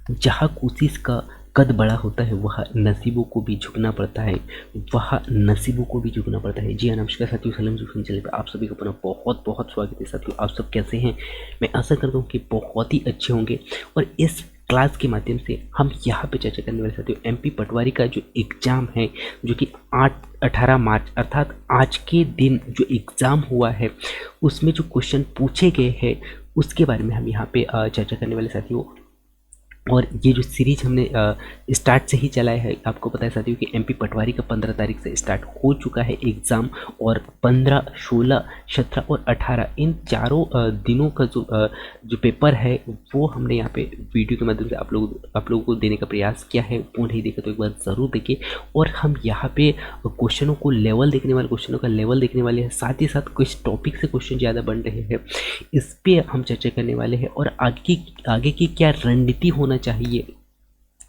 जहाँ कोशिश का कद बड़ा होता है वहाँ नसीबों को भी झुकना पड़ता है, वहाँ नसीबों को भी झुकना पड़ता है। जी हाँ नमस्कार साथियों, सलाम जोखिम चैनल पे आप सभी को अपना बहुत बहुत स्वागत है। साथियों आप सब कैसे हैं? मैं आशा करता हूँ कि बहुत ही अच्छे होंगे। और इस क्लास के माध्यम से हम यहाँ पे चर्चा करने वाले साथियों एमपी पटवारी का जो एग्ज़ाम है, जो कि 18 मार्च अर्थात आज के दिन जो एग्ज़ाम हुआ है उसमें जो क्वेश्चन पूछे गए हैं उसके बारे में हम यहाँ पे चर्चा करने वाले साथियों। और ये जो सीरीज हमने स्टार्ट से ही चलाया है, आपको पता है साथियों कि एमपी पटवारी का 15 तारीख से स्टार्ट हो चुका है एग्ज़ाम। और 15, 16, 17 और 18 इन चारों दिनों का जो पेपर है वो हमने यहाँ पे वीडियो के माध्यम से आप लोगों को देने का प्रयास किया है। वो नहीं देखा तो एक बार ज़रूर देखिए। और हम यहाँ पे क्वेश्चनों को लेवल देखने वाले, क्वेश्चनों का लेवल देखने वाले हैं, साथ ही साथ कुछ टॉपिक से क्वेश्चन ज़्यादा बन रहे हैं इस पर हम चर्चा करने वाले हैं। और आगे की क्या रणनीति होना चाहिए,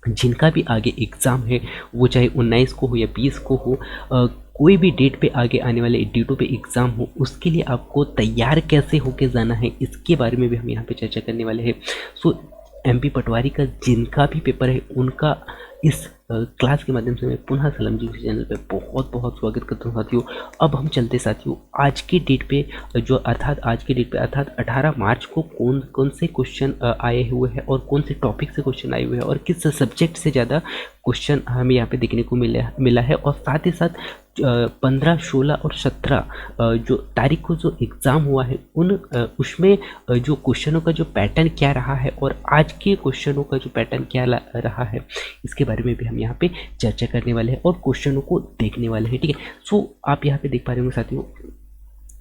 जिनका भी आगे एग्ज़ाम है वो चाहे 19 को हो या 20 को हो, कोई भी डेट पे आगे आने वाले डेटों पे एग्ज़ाम हो, उसके लिए आपको तैयार कैसे होके जाना है इसके बारे में भी हम यहाँ पे चर्चा करने वाले हैं। सो एमपी पटवारी का जिनका भी पेपर है उनका इस क्लास के माध्यम से मैं पुनः सलाम जी चैनल पे बहुत बहुत स्वागत करता हूँ साथियों। अब हम चलते साथियों आज के डेट पे, जो अर्थात आज के डेट पे अर्थात 18 मार्च को कौन कौन से क्वेश्चन आए हुए हैं और कौन से टॉपिक से क्वेश्चन आए हुए हैं और किस सब्जेक्ट से ज़्यादा क्वेश्चन हमें यहाँ पे देखने को मिला है। और साथ ही साथ 15, 16 और 17 जो तारीख को जो एग्ज़ाम हुआ है उसमें जो क्वेश्चनों का जो पैटर्न क्या रहा है और आज के क्वेश्चनों का जो पैटर्न क्या रहा है इसके बारे में भी हम यहाँ पे चर्चा करने वाले हैं और क्वेश्चनों को देखने वाले हैं। ठीक है, सो आप यहाँ पे देख पा रहे होंगे साथियों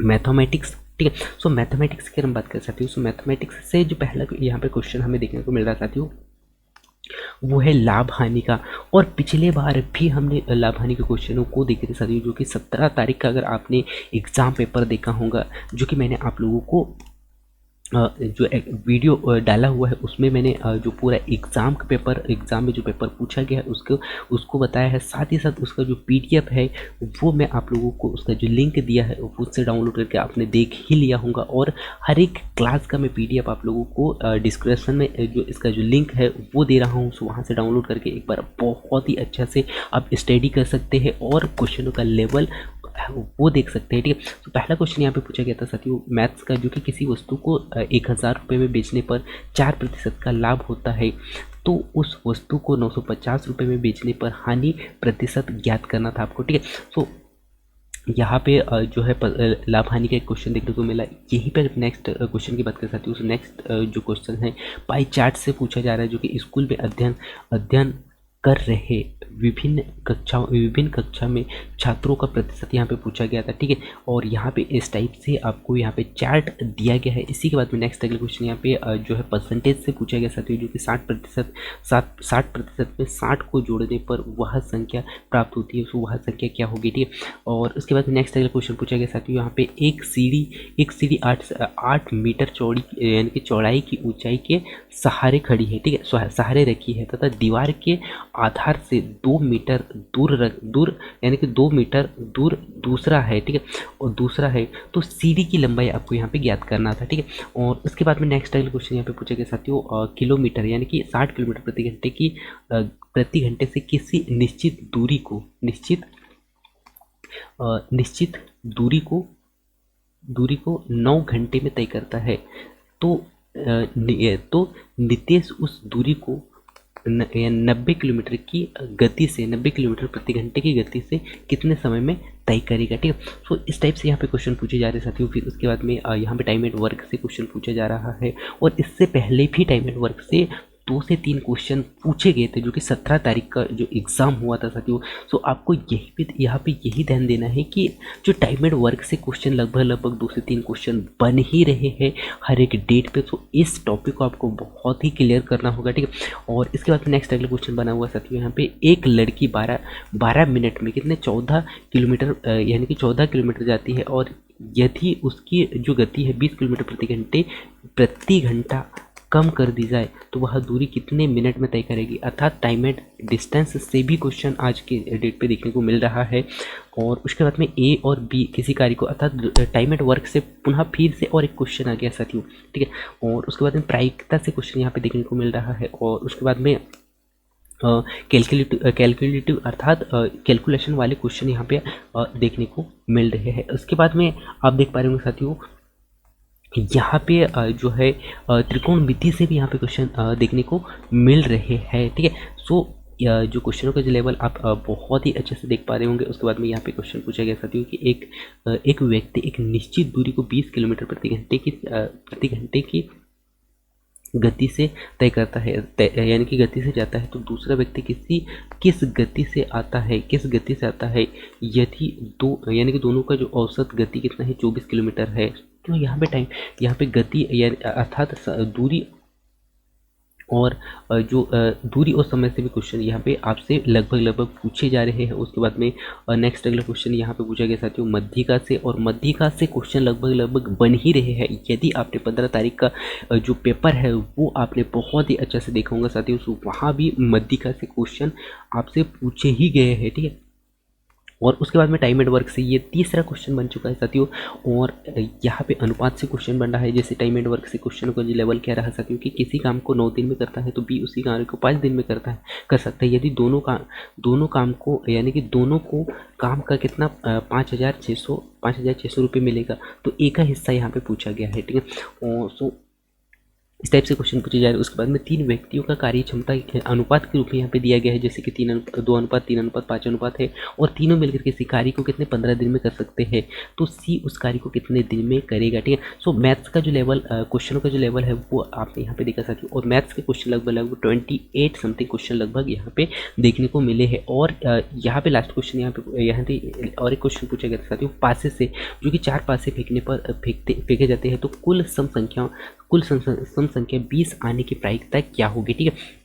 मैथमेटिक्स। ठीक है, सो मैथमेटिक्स की हम बात कर सकते हो। सो मैथमेटिक्स से जो पहला यहाँ पे क्वेश्चन हमें देखने को मिल रहा है साथियों वो है लाभ हानि का। और पिछले बार भी हमने लाभ हानि के क्वेश्चनों को देखे थे साथियों, जो कि 17 तारीख का अगर आपने एग्ज़ाम पेपर देखा होगा, जो कि मैंने आप लोगों को जो एक वीडियो डाला हुआ है उसमें मैंने जो पूरा एग्ज़ाम में जो पेपर पूछा गया है उसको बताया है। साथ ही साथ उसका जो पीडीएफ है वो मैं आप लोगों को उसका जो लिंक दिया है उससे डाउनलोड करके आपने देख ही लिया होगा। और हर एक क्लास का मैं पीडीएफ आप लोगों को डिस्क्रिप्शन में जो इसका जो लिंक है वो दे रहा हूँ, सो वहाँ से डाउनलोड करके एक बार बहुत ही अच्छा से आप स्टडी कर सकते हैं और क्वेश्चनों का लेवल वो देख सकते हैं। ठीक है, तो पहला क्वेश्चन यहाँ पे पूछा गया था साथियों मैथ्स का, जो कि किसी वस्तु को 1000 रुपये में बेचने पर 4% का लाभ होता है, तो उस वस्तु को 950 रुपये में बेचने पर हानि प्रतिशत ज्ञात करना था आपको। ठीक है, तो यहाँ पे जो है लाभ हानि का एक क्वेश्चन देखने को मिला। यहीं पर नेक्स्ट क्वेश्चन की बात कर सकती हूँ। नेक्स्ट जो क्वेश्चन है पाई चार्ट से पूछा जा रहा है, जो कि स्कूल में अध्ययन कर रहे विभिन्न कक्षा में छात्रों का प्रतिशत यहाँ पे पूछा गया था। ठीक है, और यहाँ पे इस टाइप से आपको यहाँ पे चार्ट दिया गया है। इसी के बाद में नेक्स्ट अगला क्वेश्चन यहाँ पे जो है परसेंटेज से पूछा गया साथियों, जो कि 60% में 60 को जोड़ने पर वह संख्या प्राप्त होती है, तो वह संख्या क्या होगी। ठीक है, और उसके बाद में नेक्स्ट अगला क्वेश्चन पूछा गया साथियों यहाँ पे एक सीढ़ी 8 मीटर चौड़ी यानी कि चौड़ाई की ऊंचाई के सहारे खड़ी है। ठीक है, सहारे रखी है तथा दीवार के आधार से 2 मीटर दूर यानी कि 2 मीटर दूर दूसरा है। ठीक है, और दूसरा है तो सीढ़ी की लंबाई आपको यहाँ पे ज्ञात करना था। ठीक है, और उसके बाद में नेक्स्ट अगला क्वेश्चन यहाँ पे पूछा गया साथियों किलोमीटर यानी कि 60 किलोमीटर प्रति घंटे से किसी निश्चित दूरी को 9 घंटे में तय करता है, तो नितेश उस दूरी को 90 किलोमीटर की गति से 90 किलोमीटर प्रति घंटे की गति से कितने समय में तय करेगा। ठीक है, सो इस टाइप से यहाँ पे क्वेश्चन पूछे जा रहे हैं साथियों। फिर उसके बाद में यहाँ पे टाइम एंड वर्क से क्वेश्चन पूछा जा रहा है, और इससे पहले भी टाइम एंड वर्क से 2 से 3 क्वेश्चन पूछे गए थे, जो कि 17 तारीख का जो एग्ज़ाम हुआ था साथियों। सो आपको यहाँ पे यही ध्यान देना है कि जो टाइम एंड वर्क से क्वेश्चन लगभग 2 से 3 क्वेश्चन बन ही रहे हैं हर एक डेट पे, तो इस टॉपिक को आपको बहुत ही क्लियर करना होगा। ठीक है, और इसके बाद नेक्स्ट अगला क्वेश्चन बना हुआ साथियों यहाँ पे एक लड़की 12 मिनट में कितने 14 किलोमीटर यानी कि 14 किलोमीटर जाती है, और यदि उसकी जो गति है 20 किलोमीटर प्रति घंटा कम कर दी जाए तो वह दूरी कितने मिनट में तय करेगी। अर्थात टाइमेड डिस्टेंस से भी क्वेश्चन आज के डेट पे देखने को मिल रहा है। और उसके बाद में ए और बी किसी कार्य को अर्थात टाइमेड वर्क से पुनः फिर से और एक क्वेश्चन आ गया साथियों, ठीक है। और उसके बाद में प्रायिकता से क्वेश्चन यहाँ पे देखने को मिल रहा है। और उसके बाद में कैलकुलेटिव अर्थात कैलकुलेशन वाले क्वेश्चन यहाँ पे देखने को मिल रहे हैं। उसके बाद में आप देख पा रहे होंगे साथियों यहाँ पे जो है त्रिकोणमिति से भी यहाँ पे क्वेश्चन देखने को मिल रहे हैं, ठीक है। सो जो क्वेश्चनों का जो लेवल आप बहुत ही अच्छे से देख पा रहे होंगे। उसके बाद में यहाँ पे क्वेश्चन पूछा गया साथियों कि एक व्यक्ति एक निश्चित दूरी को 20 किलोमीटर प्रति घंटे की गति से तय करता है, यानी कि गति से जाता है, तो दूसरा व्यक्ति किस गति से आता है यदि यानी कि दोनों का जो औसत गति कितना है 24 किलोमीटर है। तो यहाँ पे गति अर्थात दूरी और जो दूरी और समय से भी क्वेश्चन यहाँ पे आपसे लगभग पूछे जा रहे हैं। उसके बाद में नेक्स्ट अगला क्वेश्चन यहाँ पे पूछा गया साथियों मध्यिका से, और मध्यिका से क्वेश्चन लगभग बन ही रहे हैं। यदि आपने 15 तारीख का जो पेपर है वो आपने बहुत ही अच्छे से देखा होगा साथियों, तो वहाँ भी मध्यिका से क्वेश्चन आपसे पूछे ही गए हैं, ठीक है। और उसके बाद में टाइम एंड वर्क से ये तीसरा क्वेश्चन बन चुका है साथियों। और यहाँ पे अनुपात से क्वेश्चन बन रहा है, जैसे टाइम एंड वर्क से क्वेश्चन का जो लेवल क्या रहा साथियों कि किसी काम को 9 दिन में करता है तो बी उसी कार्य को 5 दिन में कर सकता है। यदि दोनों काम को यानी कि दोनों को काम का कितना 5,600 रुपये मिलेगा, तो एक का हिस्सा यहाँ पे पूछा गया है, ठीक है। और सो इस टाइप से क्वेश्चन पूछे जा रहे हैं। उसके बाद में 3 व्यक्तियों का कार्य क्षमता अनुपात के रूप में यहाँ पे दिया गया है, जैसे कि 2 अनुपात 3 अनुपात 5 अनुपात है, और तीनों मिलकर किसी कार्य को कितने 15 दिन में कर सकते हैं, तो सी उस कार्य को कितने दिन में करेगा, ठीक है। सो मैथ्स का जो लेवल क्वेश्चनों का जो लेवल है वो आपने यहाँ पे देखा साथियों। और मैथ्स के क्वेश्चन लगभग 28 समथिंग क्वेश्चन लगभग यहाँ पे देखने को मिले हैं। और यहाँ पे लास्ट क्वेश्चन यहाँ पे और एक क्वेश्चन पूछा गया था साथियों पासे से, जो कि 4 पासे फेंकने पर फेंके जाते हैं तो कुल सम संख्या 20 आने की प्रायिकता क्या होगी, ठीक है।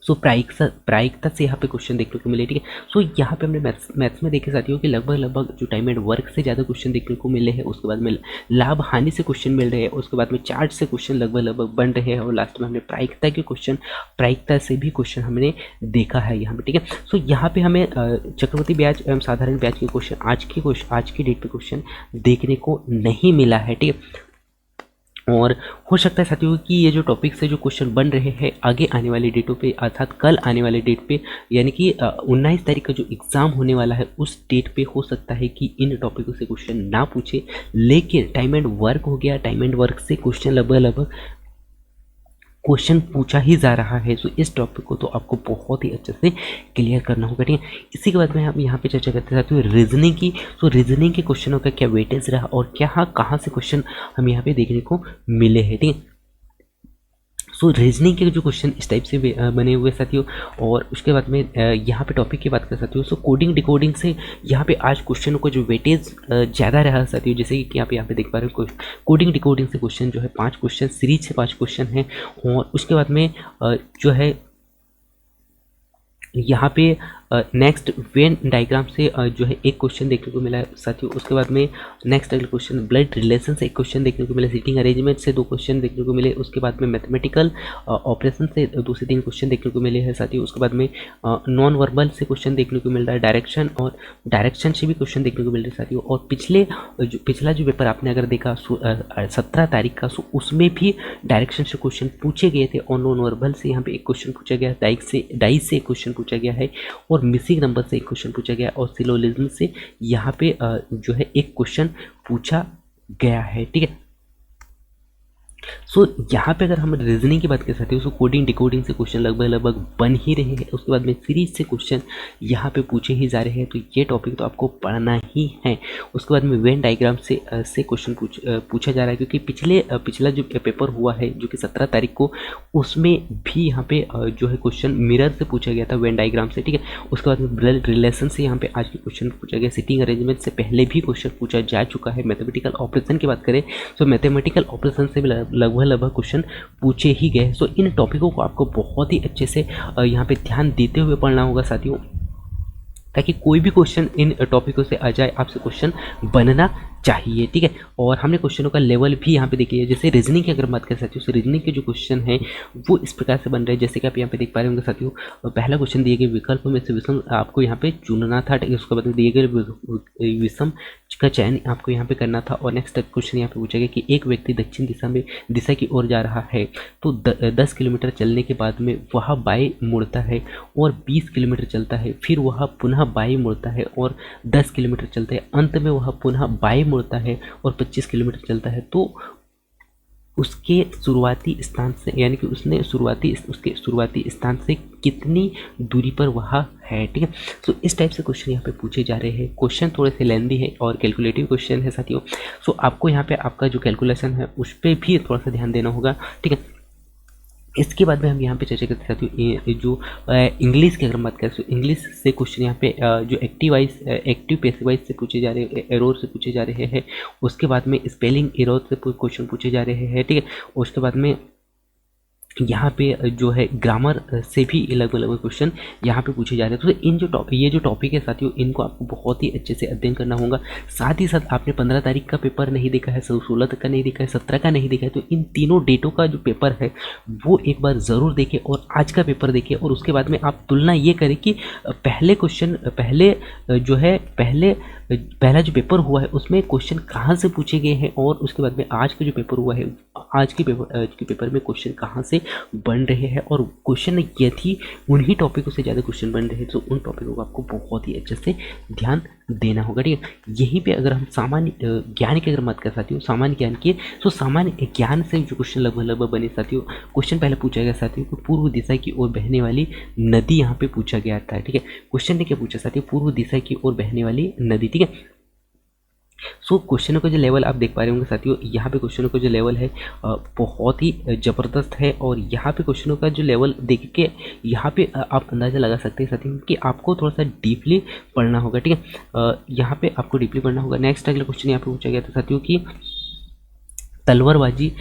सो प्रायिकता से यहाँ पे क्वेश्चन देखने को मिले, ठीक है। सो यहाँ पे हमने मैथ्स में देखे साथियों कि लगभग जो टाइम एंड वर्क से ज़्यादा क्वेश्चन देखने को मिले हैं। उसके बाद में लाभ हानि से क्वेश्चन मिल रहे हैं, उसके बाद में चार्ट से क्वेश्चन लगभग बन रहे हैं, और लास्ट में हमने प्रायिकता से भी क्वेश्चन हमने देखा है यहाँ पे, ठीक है। सो यहाँ पे हमें चक्रवृद्धि ब्याज एवं साधारण ब्याज के क्वेश्चन आज की डेट पे क्वेश्चन देखने को नहीं मिला है, ठीक है। और हो सकता है साथियों कि ये जो टॉपिक से जो क्वेश्चन बन रहे हैं आगे आने वाली डेटों पे अर्थात कल आने वाले डेट पे, यानी कि 19 तारीख का जो एग्ज़ाम होने वाला है उस डेट पे हो सकता है कि इन टॉपिकों से क्वेश्चन ना पूछे, लेकिन टाइम एंड वर्क हो गया, टाइम एंड वर्क से क्वेश्चन लगभग क्वेश्चन पूछा ही जा रहा है। सो इस टॉपिक को तो आपको बहुत ही अच्छे से क्लियर करना होगा, ठीक है। इसी के बाद में हम यहाँ पे चर्चा करते हैं रीजनिंग की। सो रीजनिंग के क्वेश्चनों का क्या वेटेज रहा और कहाँ से क्वेश्चन हम यहाँ पे देखने को मिले हैं, ठीक है। सो रीजनिंग के जो क्वेश्चन इस टाइप से बने हुए साथियों। और उसके बाद में यहाँ पे टॉपिक की बात कर साथियों, सो कोडिंग डिकोडिंग से यहाँ पे आज क्वेश्चनों का जो वेटेज ज़्यादा रहा साथियों, जैसे कि आप यहाँ पे देख पा रहे हो कोडिंग डिकोडिंग से क्वेश्चन जो है 5 क्वेश्चन सीरीज से 5 क्वेश्चन हैं। और उसके बाद में जो है यहाँ पे नेक्स्ट वेन डायग्राम से जो है एक क्वेश्चन देखने को मिला है साथियों। उसके बाद में नेक्स्ट अगला क्वेश्चन ब्लड रिलेशन से एक क्वेश्चन देखने को मिला, सीटिंग अरेंजमेंट से 2 क्वेश्चन देखने को मिले, उसके बाद में मैथमेटिकल ऑपरेशन से 2 से 3 क्वेश्चन देखने को मिले हैं साथियों। उसके बाद में नॉन वर्बल से क्वेश्चन देखने को मिल रहा है, डायरेक्शन से भी क्वेश्चन देखने को मिल रहे हैं साथियों। और पिछला जो पेपर आपने अगर देखा 17 तारीख का, सो उसमें भी डायरेक्शन से क्वेश्चन पूछे गए थे, और नॉन वर्बल से यहाँ पे एक क्वेश्चन पूछा गया, डाइस से एक क्वेश्चन पूछा गया है, और मिसिंग नंबर से एक क्वेश्चन पूछा गया, और सिलोजिज्म से यहाँ पे जो है एक क्वेश्चन पूछा गया है, ठीक है। सो यहाँ पे अगर हम रीजनिंग की बात कर सकते हैं, उसको कोडिंग डिकोडिंग से क्वेश्चन लगभग बन ही रहे हैं। उसके बाद में सीरीज से क्वेश्चन यहाँ पे पूछे ही जा रहे हैं, तो ये टॉपिक तो आपको पढ़ना ही है। उसके बाद में वेन डायग्राम से क्वेश्चन पूछा जा रहा है, क्योंकि पिछला जो पेपर हुआ है जो कि 17 तारीख को, उसमें भी यहाँ पे जो है क्वेश्चन मिरर से पूछा गया था, वेन डायग्राम से, ठीक है। उसके बाद में ब्लड रिलेशन से यहाँ पे आज के क्वेश्चन पूछा गया, सिटिंग अरेंजमेंट से पहले भी क्वेश्चन पूछा जा चुका है। मैथमेटिकल ऑपरेशन की बात करें तो मैथमेटिकल ऑपरेशन से भी लगभग क्वेश्चन पूछे ही गए। सो इन टॉपिकों को आपको बहुत ही अच्छे से यहाँ पे ध्यान देते हुए पढ़ना होगा साथियों, ताकि कोई भी क्वेश्चन इन टॉपिकों से आ जाए आपसे क्वेश्चन बनना चाहिए। ठीक है, और हमने क्वेश्चनों का लेवल भी यहाँ पे देख लिया। जैसे रीजनिंग की अगर बात करें साथियों, तो रीजनिंग के जो क्वेश्चन है वो इस प्रकार से बन रहे हैं, जैसे कि आप यहाँ पे देख पा रहे होंगे साथियों। पहला क्वेश्चन दिए गए विकल्प में से विषम आपको यहाँ पे चुनना था। ठीक है, उसके बाद में दिए गए विषम का चयन आपको यहाँ पे करना था। और नेक्स्ट क्वेश्चन यहाँ पे पूछा गया कि एक व्यक्ति दक्षिण दिशा की ओर जा रहा है, तो 10 किलोमीटर चलने के बाद में वह बाएं मुड़ता है और 20 किलोमीटर चलता है, फिर वह पुनः बाएं मुड़ता है और 10 किलोमीटर चलता है, अंत में वह पुनः बाएं मुड़ता है और 25 किलोमीटर चलता है। तो उसके शुरुआती स्थान से, यानी कि उसके शुरुआती स्थान से कितनी दूरी पर वह है। ठीक है, तो इस टाइप से क्वेश्चन यहाँ पे पूछे जा रहे हैं। क्वेश्चन थोड़े से लेंदी है और कैलकुलेटिव क्वेश्चन है साथियों। सो आपको यहाँ पे आपका जो कैलकुलेशन है उस पर भी थोड़ा सा ध्यान देना होगा। ठीक है, इसके बाद में हम यहाँ पे चर्चा करते हैं साथियों जो इंग्लिश की अगर बात करें तो इंग्लिश से क्वेश्चन यहाँ पे जो एक्टिव पैसिव वाइज से पूछे जा रहे हैं, एरर से पूछे जा रहे हैं। उसके बाद में स्पेलिंग एरर से क्वेश्चन पूछे जा रहे हैं। ठीक है, उसके बाद में यहाँ पे जो है ग्रामर से भी अलग अलग क्वेश्चन यहाँ पे पूछे जा रहे हैं। तो ये जो टॉपिक है साथियों, इनको आपको बहुत ही अच्छे से अध्ययन करना होगा। साथ ही साथ आपने 15 तारीख का पेपर नहीं देखा है, 16 तक का नहीं देखा है, 17 का नहीं देखा है, तो इन तीनों डेटों का जो पेपर है वो एक बार ज़रूर देखें और आज का पेपर देखें। और उसके बाद में आप तुलना ये करें कि पहला जो पेपर हुआ है उसमें क्वेश्चन कहाँ से पूछे गए हैं और उसके बाद में आज का जो पेपर हुआ है आज के पेपर में क्वेश्चन कहाँ से बन रहे हैं। और क्वेश्चन यदि उन्हीं टॉपिकों से ज़्यादा क्वेश्चन बन रहे हैं तो उन टॉपिकों को आपको बहुत ही अच्छे से ध्यान देना होगा। ठीक है, यहीं पे अगर हम सामान्य ज्ञान की अगर बात कर साथियों, सामान्य ज्ञान की, तो सामान्य ज्ञान से जो क्वेश्चन लगभग बने साथियों, क्वेश्चन पहले पूछा गया साथियों को पूर्व दिशा की ओर बहने वाली नदी यहाँ पे पूछा गया था। ठीक है, क्वेश्चन ने क्या पूछा साथियों, पूर्व दिशा की ओर बहने वाली नदी। ठीक है, सो क्वेश्चनों का जो लेवल आप देख पा रहे होंगे साथियों, यहाँ पे क्वेश्चनों का जो लेवल है बहुत ही ज़बरदस्त है। और यहाँ पे क्वेश्चनों का जो लेवल देख के यहाँ पे आप अंदाज़ा लगा सकते हैं साथियों कि आपको थोड़ा सा डीपली पढ़ना होगा। ठीक है, यहाँ पे आपको डीपली पढ़ना होगा। नेक्स्ट अगला क्वेश्चन यहाँ पे पूछा गया था साथियों कि तलवारबाजी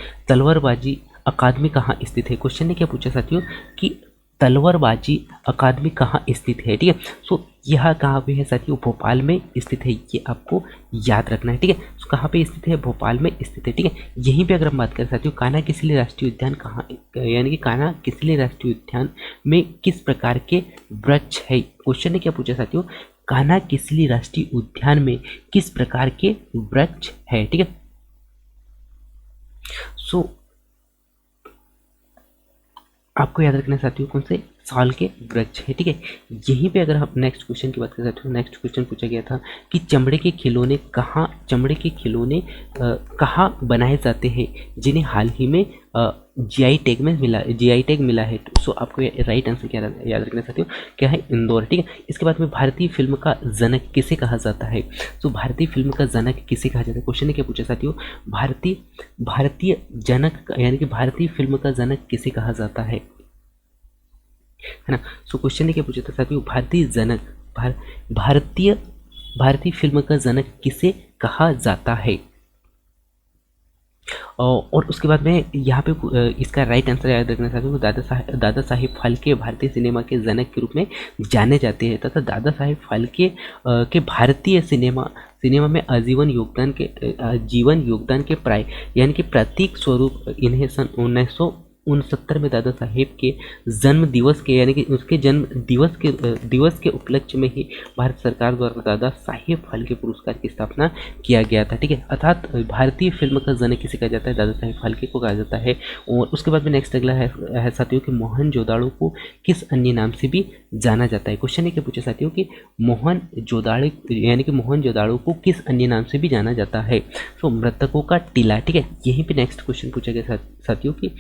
अकादमी कहाँ स्थित है। क्वेश्चन ने क्या पूछा साथियों कि तलवारबाजी अकादमी कहाँ स्थित है। ठीक है, सो यह कहाँ पे है साथियों, भोपाल में स्थित है, ये आपको याद रखना है। ठीक है, सो कहाँ पे स्थित है, भोपाल में स्थित है। ठीक है, यहीं पे अगर हम बात करें साथियों कान्हा किसली राष्ट्रीय उद्यान कहाँ, यानी कि कान्हा किसली राष्ट्रीय उद्यान में किस प्रकार के वृक्ष है। क्वेश्चन ने क्या पूछा साथियों, कान्हा किसली राष्ट्रीय उद्यान में किस प्रकार के वृक्ष है। ठीक है, सो आपको याद रखना साथियों कौन से साल के वृक्ष है। ठीक है, यहीं पे अगर हम नेक्स्ट क्वेश्चन की बात करें साथियों, नेक्स्ट क्वेश्चन पूछा गया था कि चमड़े के खिलौने कहाँ बनाए जाते हैं जिन्हें हाल ही में जीआई टैग मिला है। सो आपको राइट आंसर क्या याद रखना साथियों, क्या है, इंदौर। ठीक है, इसके बाद में भारतीय फिल्म का जनक किसे कहा जाता है। सो भारतीय फिल्म का जनक किसे कहा जाता है। क्वेश्चन ने क्या पूछा साथियों, भारतीय जनक यानी कि भारतीय फिल्म का जनक किसे कहा जाता है ना। सो क्वेश्चन ने क्या पूछा था साथियों, भारतीय फिल्म का जनक किसे कहा जाता है। और उसके बाद में यहाँ पे इसका राइट आंसर याद रखना चाहते हो, दादा साहेब फाल्के भारतीय सिनेमा के जनक के रूप में जाने जाते हैं तथा दादा साहेब फाल्के के भारतीय सिनेमा में आजीवन योगदान के प्राय यानी कि प्रतीक स्वरूप इन्हें सन 1969 में दादा साहेब के जन्म दिवस के यानी कि उसके जन्म दिवस के उपलक्ष्य में ही भारत सरकार द्वारा दादा साहेब फाल्के पुरस्कार की स्थापना किया गया था। ठीक है, अर्थात भारतीय फिल्म का जनक किसे कहा जाता है, दादा साहेब फाल्के को कहा जाता है। और उसके बाद में नेक्स्ट अगला है साथियों कि मोहनजोदाड़ो को किस अन्य नाम से भी जाना जाता है। क्वेश्चन ने क्या पूछा साथियों कि मोहनजोदाड़ो को किस अन्य नाम से भी जाना जाता है। तो मृतकों का टीला। ठीक है, यहीं पे नेक्स्ट क्वेश्चन पूछा गया साथियों की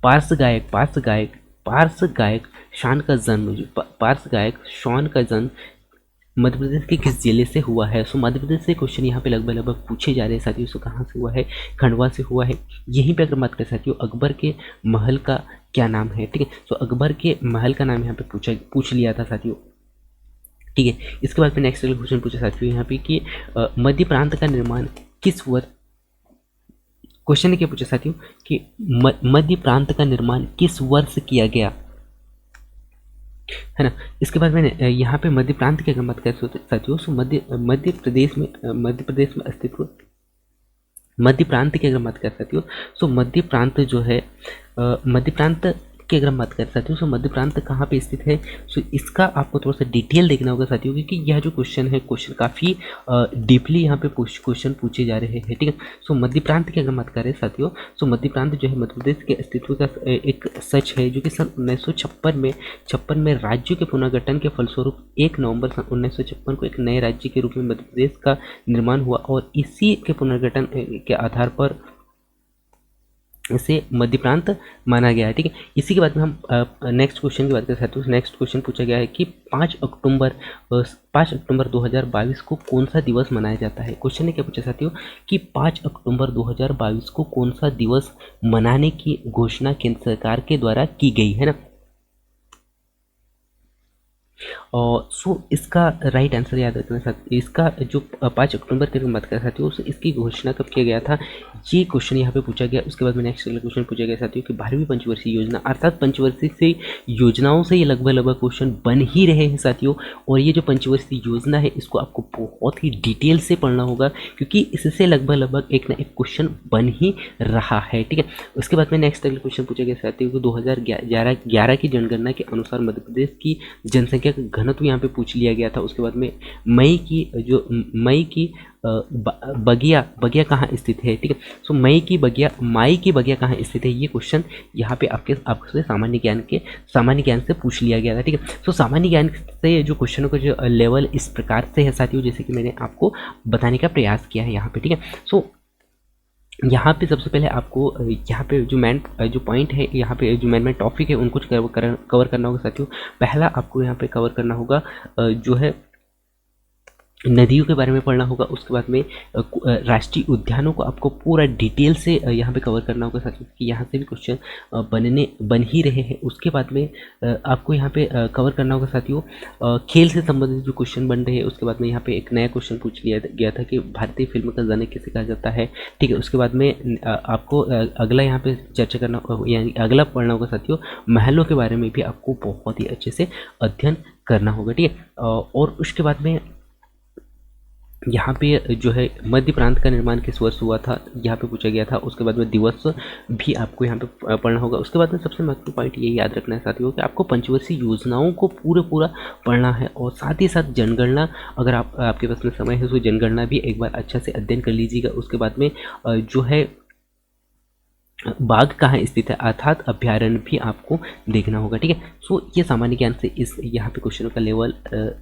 पार्श्व गायक शॉन का जन्म मध्य प्रदेश के किस जिले से हुआ है। सो मध्य प्रदेश से क्वेश्चन यहाँ पे लगभग पूछे जा रहे हैं साथियों। सो कहाँ से हुआ है, खंडवा से हुआ है। यहीं पे अगर बात करें साथियों अकबर के महल का क्या नाम है। ठीक है, सो अकबर के महल का नाम यहाँ पे पूछ लिया था साथियों। ठीक है, इसके बाद में नेक्स्ट क्वेश्चन पूछा साथियों यहाँ पे कि मध्य प्रांत का निर्माण किस वर्ष, क्वेश्चन ने क्या पूछा साथियों कि मध्य प्रांत का निर्माण किस वर्ष किया गया। है ना। इसके बाद मैंने यहाँ पे मध्य प्रांत की अगर बात करें साथियों, सो मध्य प्रदेश में अस्तित्व मध्य प्रांत की अगर बात कर सकती हो, सो मध्य प्रांत जो है मध्य प्रांत की अगर हम बात कर सकते हो, सो मध्य प्रांत कहाँ पे स्थित है। सो इसका आपको थोड़ा सा डिटेल देखना होगा साथियों, क्योंकि यह जो क्वेश्चन है, क्वेश्चन काफ़ी डीपली यहाँ पे क्वेश्चन पूछे जा रहे हैं, ठीक है। सो मध्य प्रांत की अगर बात करें साथियों, सो मध्य प्रांत जो है मध्य प्रदेश के अस्तित्व का एक सच है, जो कि सन 1956 में राज्य के पुनर्गठन के फलस्वरूप 1 नवंबर सन 1956 को एक नए राज्य के रूप में मध्य प्रदेश का निर्माण हुआ, और इसी के पुनर्गठन के आधार पर इसे मध्य प्रांत माना गया है, ठीक है। इसी के बाद में हम नेक्स्ट क्वेश्चन की बात कर सकते हैं। नेक्स्ट क्वेश्चन पूछा गया है कि 5 अक्टूबर 2022 को कौन सा दिवस मनाया जाता है। क्वेश्चन ने क्या पूछा साथियों कि 5 अक्टूबर 2022 को कौन सा दिवस मनाने की घोषणा केंद्र सरकार के द्वारा की गई है ना। और सो इसका राइट आंसर याद रखना साथ, इसका जो 5 अक्टूबर के बात कर सकते हो, इसकी घोषणा कब किया गया था, ये क्वेश्चन यहाँ पे पूछा गया। उसके बाद में नेक्स्ट क्वेश्चन पूछा गया साथियों कि 12वीं पंचवर्षीय योजना, अर्थात पंचवर्षीय से योजनाओं से ये लगभग क्वेश्चन बन ही रहे हैं साथियों। और ये जो पंचवर्षीय योजना है, इसको आपको बहुत ही डिटेल से पढ़ना होगा, क्योंकि इससे लगभग एक ना एक क्वेश्चन बन ही रहा है, ठीक है। उसके बाद में नेक्स्ट क्वेश्चन पूछा गया साथियों कि 2011 की जनगणना के अनुसार मध्य प्रदेश की जनसंख्या का घनत्व यहाँ पे पूछ लिया गया था। उसके बाद में मई की बगिया कहाँ स्थित है, ठीक है। सो माई की बगिया कहाँ स्थित है, ये क्वेश्चन यहाँ पे आपसे सामान्य ज्ञान से पूछ लिया गया था, ठीक है। सो सामान्य ज्ञान से जो क्वेश्चनों का जो लेवल इस प्रकार से है साथियों, जैसे कि मैंने आपको बताने का प्रयास किया है यहाँ पे, ठीक है। सो यहाँ पे सबसे पहले आपको यहाँ पे जो पॉइंट है, यहाँ पे जो मेन टॉपिक है, उनको कवर करना होगा साथियों। पहला आपको यहाँ पे कवर करना होगा जो है नदियों के बारे में पढ़ना होगा। उसके बाद में राष्ट्रीय उद्यानों को आपको पूरा डिटेल से यहाँ पे कवर करना होगा साथियों, कि यहाँ से भी क्वेश्चन बन ही रहे हैं। उसके बाद में आपको यहाँ पे कवर करना होगा साथियों खेल से संबंधित जो क्वेश्चन बन रहे हैं। उसके बाद में यहाँ पे एक नया क्वेश्चन पूछ लिया गया था कि भारतीय फिल्म का जनक किसे कहा जाता है, ठीक है। उसके बाद में आपको अगला यहाँ पे चर्चा करना, यानी अगला पढ़ना होगा साथियों महलों के बारे में भी आपको बहुत ही अच्छे से अध्ययन करना होगा, ठीक है। और उसके बाद में यहाँ पे जो है मध्य प्रांत का निर्माण किस वर्ष हुआ था, यहाँ पे पूछा गया था। उसके बाद में दिवस भी आपको यहाँ पे पढ़ना होगा। उसके बाद में सबसे महत्वपूर्ण पॉइंट ये याद रखना है साथियों कि आपको पंचवर्षीय योजनाओं को पूरा पढ़ना है, और साथ ही साथ जनगणना, अगर आपके पास में समय है तो जनगणना भी एक बार अच्छा से अध्ययन कर लीजिएगा। उसके बाद में जो है बाघ कहाँ स्थित है, अर्थात अभ्यारण्य भी आपको देखना होगा, ठीक है। सो ये सामान्य ज्ञान से इस यहाँ पे क्वेश्चनों का लेवल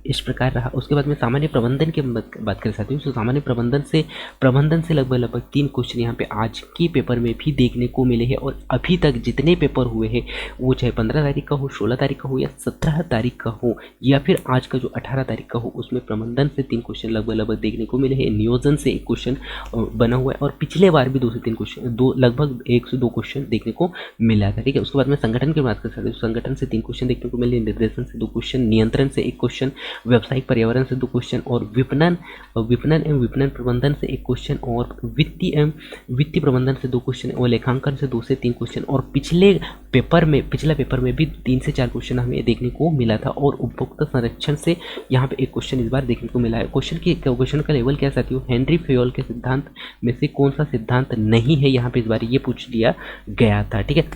इस प्रकार रहा। उसके बाद में सामान्य प्रबंधन की बात कर सकते हो। सो सामान्य प्रबंधन से लगभग 3 क्वेश्चन यहाँ पे आज के पेपर में भी देखने को मिले हैं, और अभी तक जितने पेपर हुए हैं, वो चाहे 15 तारीख का हो, 16 तारीख का हो, या 17 तारीख का हो, या फिर आज का जो 18 तारीख का हो, उसमें प्रबंधन से 3 क्वेश्चन लगभग देखने को मिले हैं। नियोजन से 1 क्वेश्चन बना हुआ है, और पिछले बार भी 2 से 3 क्वेश्चन, लगभग 1 से 2 क्वेश्चन देखने को मिला था, ठीक है। उसके बाद में संगठन की बात कर सकते हैं। संगठन से 3 क्वेश्चन देखने को मिले, निर्देशन से 2 क्वेश्चन, नियंत्रण से 1 क्वेश्चन, व्यावसायिक पर्यावरण से 2 क्वेश्चन, और विपणन एवं विपणन प्रबंधन से 1 क्वेश्चन, और वित्तीय प्रबंधन से 2 क्वेश्चन, और लेखांकन से 2 से 3 क्वेश्चन। और पिछले पेपर में भी 3 से 4 क्वेश्चन हमें देखने को मिला था, और उपभोक्ता संरक्षण से यहाँ पे 1 क्वेश्चन इस बार देखने को मिला है। क्वेश्चन का लेवल क्या साथियों, हेनरी फेयोल के सिद्धांत में से कौन सा सिद्धांत नहीं है, यहाँ पे इस बार ये पूछ लिया गया था, ठीक है।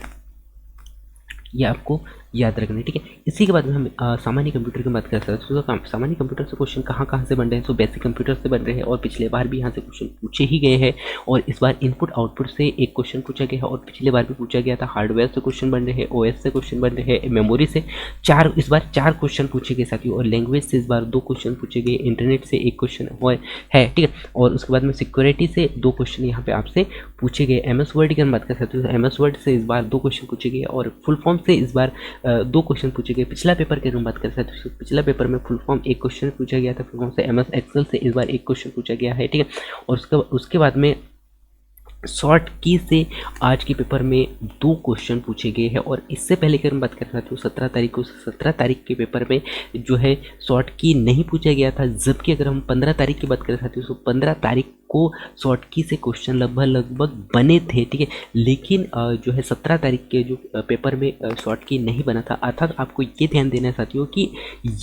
ये आपको याद रखना है, ठीक है। इसी के बाद में हम सामान्य कंप्यूटर की बात कर सकते हैं। तो सामान्य कंप्यूटर से क्वेश्चन कहाँ से बन रहे हैं, तो बेसिक कंप्यूटर से बन रहे हैं, और पिछले बार भी यहाँ से क्वेश्चन पूछे ही गए हैं, और इस बार इनपुट आउटपुट से 1 क्वेश्चन पूछा गया है, और पिछले बार भी पूछा गया था। हार्डवेयर से क्वेश्चन बन रहे हैं, ओएस से क्वेश्चन बन रहे हैं, मेमोरी से इस बार 4 क्वेश्चन पूछे गए साथियों, और लैंग्वेज से इस बार 2 क्वेश्चन पूछे गए, इंटरनेट से 1 क्वेश्चन है, ठीक है। और उसके बाद में सिक्योरिटी से 2 क्वेश्चन यहाँ पे आपसे पूछे गए। MS वर्ड की हम बात कर सकते हैं। MS वर्ड से इस बार 2 क्वेश्चन पूछे गए, और फुल फॉर्म से इस बार 2 क्वेश्चन पूछे गए। पिछला पेपर की हम बात कर सकते हैं। पिछला पेपर में फुल फॉर्म 1 क्वेश्चन पूछा गया था, फुल फॉर्म से MS एक्सेल से इस बार 1 क्वेश्चन पूछा गया है, ठीक है। और उसके बाद में शॉर्ट की से आज के पेपर में 2 क्वेश्चन पूछे गए हैं, और इससे पहले की हम बात कर सकते हो 17 तारीख को, 17 तारीख के पेपर में जो है शॉर्ट की नहीं पूछा गया था। जबकि अगर हम 15 तारीख की बात कर सकते हो, तो 15 तारीख को शॉर्ट की से क्वेश्चन लगभग लगभग बने थे, ठीक है, लेकिन जो है 17 तारीख के जो पेपर में शॉर्ट की नहीं बना था। अर्थात आपको ये ध्यान देना है साथियों कि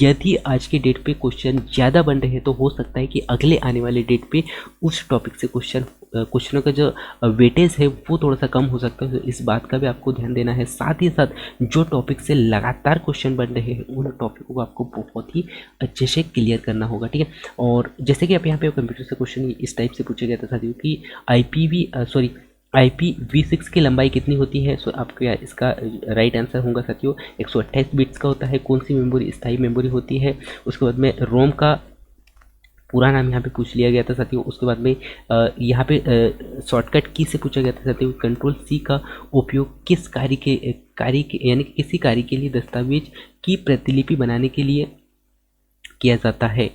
यदि आज के डेट पे क्वेश्चन ज़्यादा बन रहे हैं तो हो सकता है कि अगले आने वाले डेट पे उस टॉपिक से क्वेश्चनों का जो वेटेज है वो थोड़ा सा कम हो सकता है। तो इस बात का भी आपको ध्यान देना है। साथ ही साथ जो टॉपिक से लगातार क्वेश्चन बन रहे हैं उन टॉपिकों को आपको बहुत ही अच्छे से क्लियर करना होगा, ठीक है। और जैसे कि आप यहाँ पे कंप्यूटर से क्वेश्चन इस टाइप से पूछा गया था साथियों कि IPv6 की लंबाई कितनी होती है। सो आपको इसका राइट आंसर होगा साथियों 128 बिट्स का होता है। कौन सी मेमोरी स्थायी मेमोरी होती है। उसके बाद में रोम का पूरा नाम यहाँ पे पूछ लिया गया था साथियों। उसके बाद में यहाँ पे शॉर्टकट की से पूछा गया था साथियों Ctrl+C का उपयोग किस कार्य के यानी कि किसी कार्य के लिए दस्तावेज की प्रतिलिपि बनाने के लिए किया जाता है।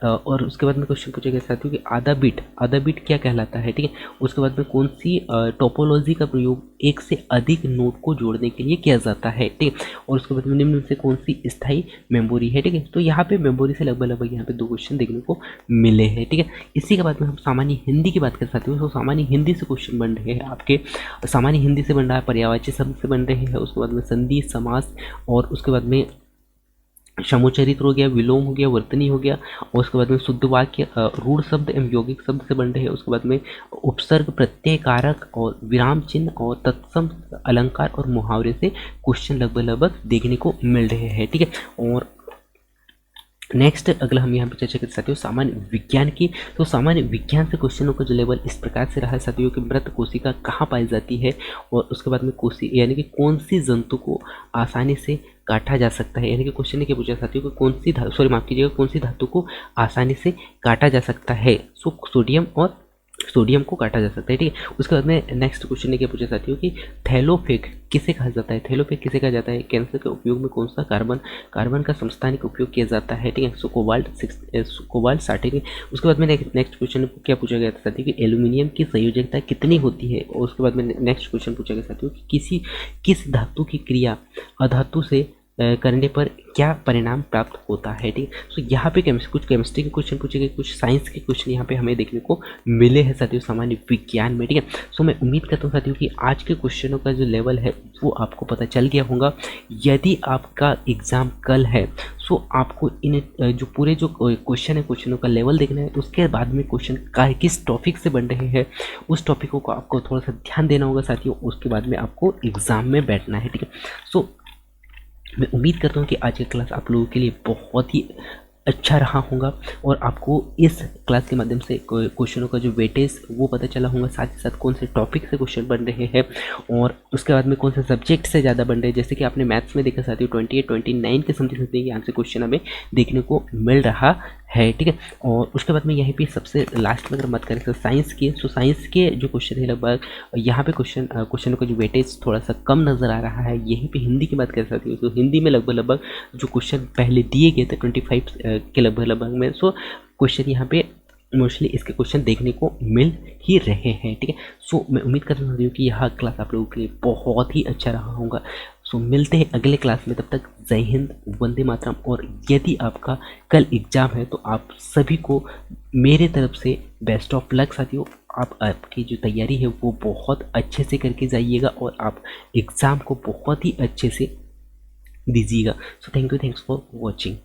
और उसके बाद में क्वेश्चन पूछा गया साथियों कि आधा बिट क्या कहलाता है, ठीक है। उसके बाद में कौन सी टोपोलॉजी का प्रयोग एक से अधिक नोड को जोड़ने के लिए किया जाता है, ठीक है। और उसके बाद में निम्न से कौन सी स्थायी मेमोरी है, ठीक है। तो यहाँ पे मेमोरी से लगभग यहाँ पे 2 क्वेश्चन देखने को मिले हैं, ठीक है। इसी के बाद में हम सामान्य हिंदी की बात कर सकते हो। तो सामान्य हिंदी से क्वेश्चन बन रहे हैं आपके। सामान्य हिंदी से बन रहा है पर्यायवाची शब्द से बन रहे हैं। उसके बाद में संधि समास और उसके बाद में समोच्चरित्र हो गया, विलोम हो गया, वर्तनी हो गया। और उसके बाद में शुद्ध वाक्य रूढ़ शब्द एवं यौगिक शब्द से बन रहे हैं। उसके बाद में उपसर्ग प्रत्यय कारक और विराम चिन्ह और तत्सम अलंकार और मुहावरे से क्वेश्चन लगभग देखने को मिल रहे हैं, ठीक है। और नेक्स्ट अगला हम यहाँ पे चर्चा कर सकते हो सामान्य विज्ञान की। तो सामान्य विज्ञान से क्वेश्चनों का जो लेवल इस प्रकार से रहा है साथियों कि मृत कोशिका कहाँ पाई जाती है। और उसके बाद में यानी कि कौन सी जंतु को आसानी से काटा जा सकता है। यानी कि क्वेश्चन ने क्या पूछा साथियों कि कौन सी धातु को आसानी से काटा जा सकता है। सोडियम को काटा जा सकता है, ठीक है। उसके बाद में नेक्स्ट क्वेश्चन ने क्या पूछा साथियों कि थैलोफेग किसे कहा जाता है। थैलोफेग किसे कहा जाता है। कैंसर के उपयोग में कौन सा कार्बन का समस्थानिक उपयोग किया जाता है, ठीक है। सो कोबाल्ट 60। उसके बाद में नेक्स्ट क्वेश्चन क्या पूछा गया था साथियों कि एल्यूमिनियम की संयोजकता कितनी होती है। और उसके बाद में नेक्स्ट क्वेश्चन पूछा गया साथियों कि किस धातु की क्रिया अधातु से करने पर क्या परिणाम प्राप्त होता है, ठीक है। सो यहाँ पे कुछ केमिस्ट्री के क्वेश्चन पूछे गए, कुछ साइंस के क्वेश्चन यहाँ पे हमें देखने को मिले हैं साथियों सामान्य विज्ञान में, ठीक है। सो मैं उम्मीद करता हूँ साथियों कि आज के क्वेश्चनों का जो लेवल है वो आपको पता चल गया होगा। यदि आपका एग्ज़ाम कल है सो आपको इन जो पूरे जो क्वेश्चन है क्वेश्चनों का लेवल देखना है। उसके बाद में क्वेश्चन किस टॉपिक से बन रहे हैं उस टॉपिकों को आपको थोड़ा सा ध्यान देना होगा साथियों। उसके बाद में आपको एग्ज़ाम में बैठना है, ठीक है। सो मैं उम्मीद करता हूँ कि आज की क्लास आप लोगों के लिए बहुत ही अच्छा रहा होगा और आपको इस क्लास के माध्यम से क्वेश्चनों का जो वेटेज वो पता चला होगा। साथ ही साथ कौन से टॉपिक से क्वेश्चन बन रहे हैं और उसके बाद में कौन से सब्जेक्ट से ज़्यादा बन रहे हैं। जैसे कि आपने मैथ्स में देखा साथियों 28, 29 के समथिंग के यहाँ से क्वेश्चन हमें देखने को मिल रहा है, ठीक है। और उसके बाद में यहीं पे सबसे लास्ट में अगर बात करें तो साइंस की, सो साइंस के जो क्वेश्चन है लगभग यहाँ पे क्वेश्चनों का जो वेटेज थोड़ा सा कम नज़र आ रहा है। यहीं पे हिंदी की बात कर सकती हूँ तो हिंदी में लगभग जो क्वेश्चन पहले दिए गए थे 25 के लगभग में, सो क्वेश्चन यहाँ पे मोस्टली इसके क्वेश्चन देखने को मिल ही रहे हैं, ठीक है। सो मैं उम्मीद कर रहा हूँ कि यह क्लास आप लोगों के लिए बहुत ही अच्छा रहा होगा। सो मिलते हैं अगले क्लास में, तब तक जय हिंद, वंदे मातरम। और यदि आपका कल एग्ज़ाम है तो आप सभी को मेरे तरफ से बेस्ट ऑफ लक साथियों। आपकी जो तैयारी है वो बहुत अच्छे से करके जाइएगा और आप एग्ज़ाम को बहुत ही अच्छे से दीजिएगा। So thanks for watching.